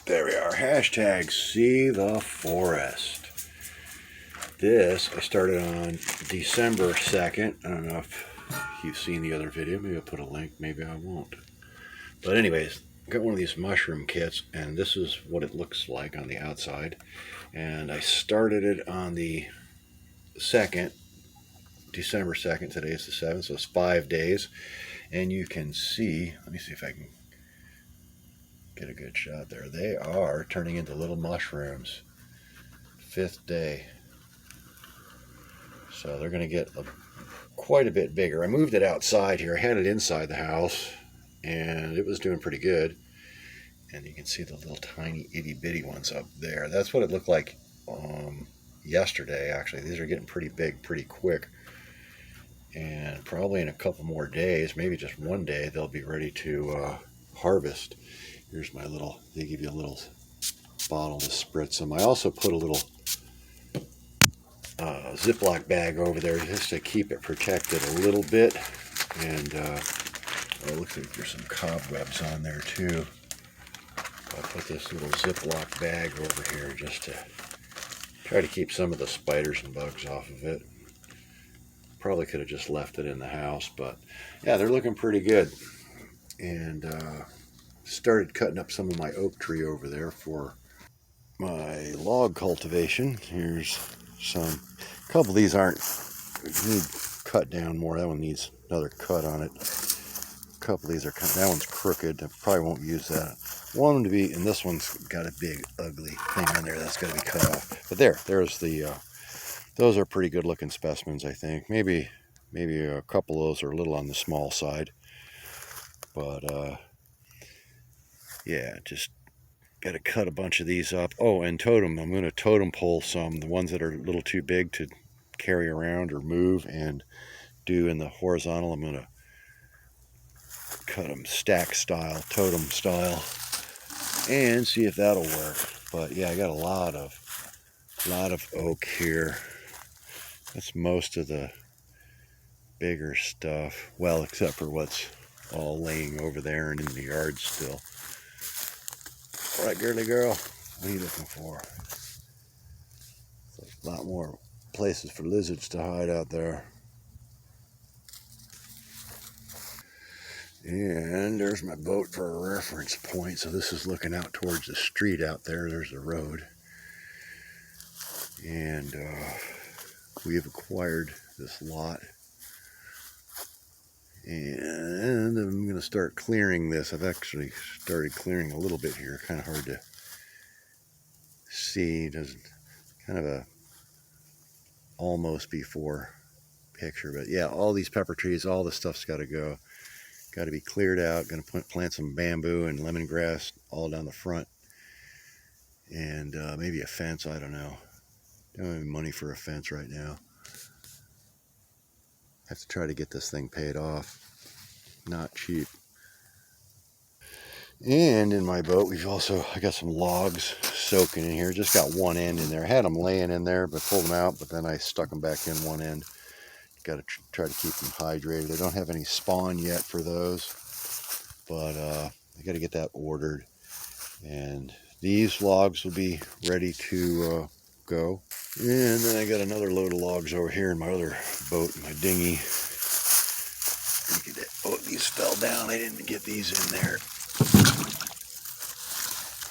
There we are. Hashtag See the Forest. This I started on December 2nd. I don't know if you've seen the other video. Maybe I'll put a link. Maybe I won't. But anyways, I got one of these mushroom kits, and this is what it looks like on the outside. And I started it on the 2nd, December 2nd. Today is the 7th, so it's 5 days. And you can see, let me see if I can get a good shot there. They are turning into little mushrooms. 5th day. So they're going to get quite a bit bigger. I moved it outside here. I had it inside the house, and it was doing pretty good. And you can see the little tiny itty bitty ones up there. That's what it looked like yesterday, actually. These are getting pretty big pretty quick. And probably in a couple more days, maybe just one day, they'll be ready to harvest. Here's my little, they give you a little bottle to spritz them. I also put a little Ziploc bag over there just to keep it protected a little bit. And it looks like there's some cobwebs on there too. I'll put this little Ziploc bag over here just to try to keep some of the spiders and bugs off of it. Probably could have just left it in the house, but yeah, they're looking pretty good. And started cutting up some of my oak tree over there for my log cultivation. Here's some. A couple of these need cut down more. That one needs another cut on it. A couple of these are that one's crooked. I probably won't use that. Want them to be, and this one's got a big ugly thing on there that's got to be cut off. But there's the. Those are pretty good looking specimens, I think. Maybe a couple of those are a little on the small side. But yeah, just got to cut a bunch of these up. Oh, and totem. I'm going to totem pole some. The ones that are a little too big to carry around or move and do in the horizontal. I'm going to cut them stack style, totem style, and see if that'll work. But yeah, I got a lot of oak here. That's most of the bigger stuff. Well, except for what's all laying over there and in the yard still. All right, girly girl, what are you looking for? There's a lot more places for lizards to hide out there. And there's my boat for a reference point. So this is looking out towards the street out there. There's the road. And we have acquired this lot. And I'm going to start clearing this. I've actually started clearing a little bit here. Kind of hard to see. Doesn't kind of a almost before picture. But yeah, all these pepper trees, all this stuff's got to go. Got to be cleared out. Going to plant some bamboo and lemongrass all down the front. And maybe a fence. I don't know. Don't have any money for a fence right now. Have to try to get this thing paid off. Not cheap. And in my boat, I got some logs soaking in here. Just got one end in there. I had them laying in there, but pulled them out. But then I stuck them back in one end. Got to try to keep them hydrated. I don't have any spawn yet for those, but I got to get that ordered. And these logs will be ready to go. And then I got another load of logs over here in my other boat, my dinghy. Oh, these fell down. I didn't get these in there.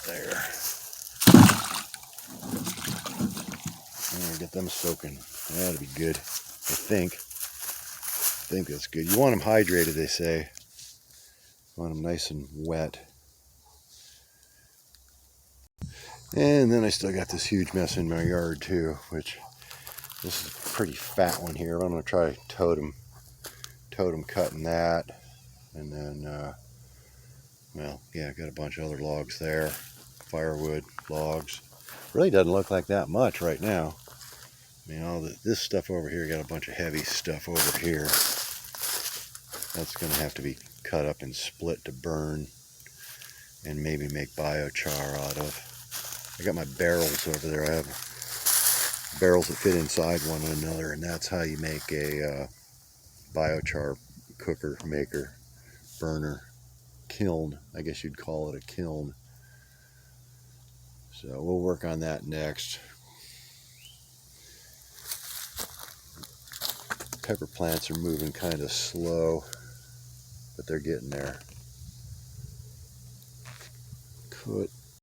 There. Get them soaking. That'll be good. I think that's good. You want them hydrated, they say. You want them nice and wet. And then I still got this huge mess in my yard too, which this is a pretty fat one here. I'm going to try totem cutting that. And then, well, yeah, I got a bunch of other logs there. Firewood, logs. Really doesn't look like that much right now. I mean, this stuff over here, got a bunch of heavy stuff over here. That's going to have to be cut up and split to burn and maybe make biochar out of. I got my barrels over there. I have barrels that fit inside one another, and that's how you make a biochar cooker, maker, burner, kiln. I guess you'd call it a kiln. So we'll work on that next. Pepper plants are moving kind of slow, but they're getting there. Cut.